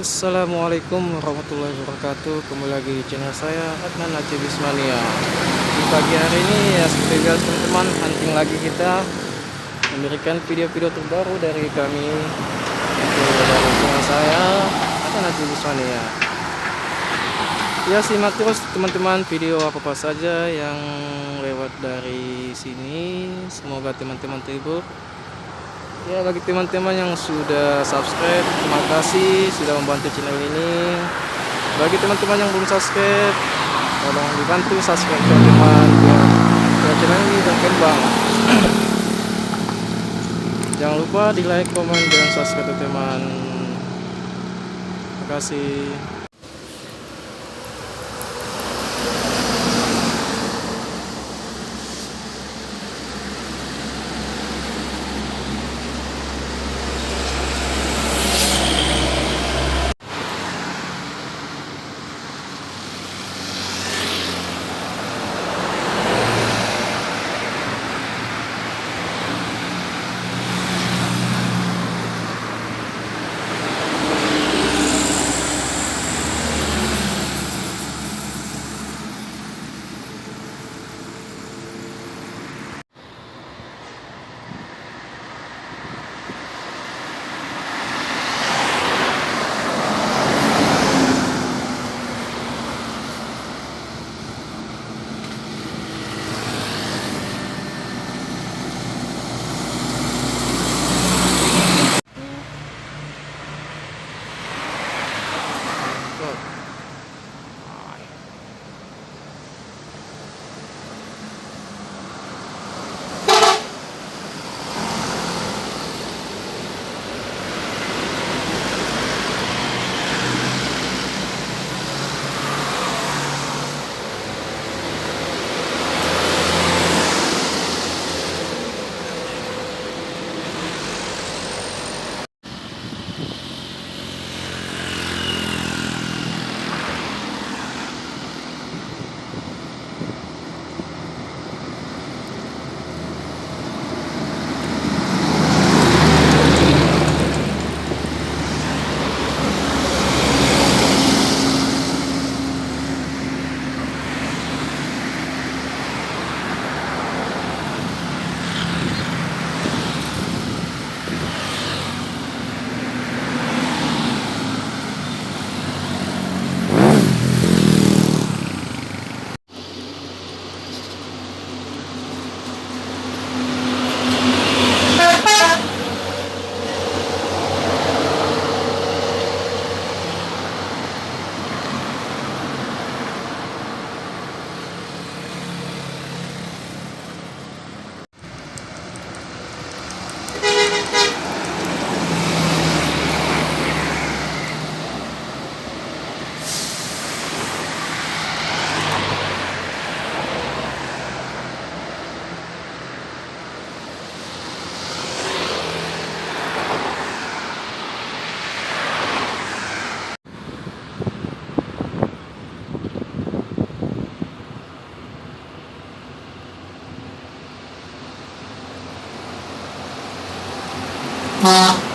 Assalamualaikum warahmatullahi wabarakatuh. Kembali lagi di channel saya, Adnan Acibis Mania. Di pagi hari ini ya seperti biasa teman-teman, hunting lagi kita memberikan video-video terbaru dari kami, itu dari channel saya, Adnan Acibis Mania. Ya, simak terus teman-teman video apa saja yang lewat dari sini. Semoga teman-teman terhibur. Ya, bagi teman-teman yang sudah subscribe, terima kasih sudah membantu channel ini. Bagi teman-teman yang belum subscribe, tolong dibantu subscribe teman-teman biar channel ini berkembang. Jangan lupa di like, komen, dan subscribe teman. Terima kasih. Nah.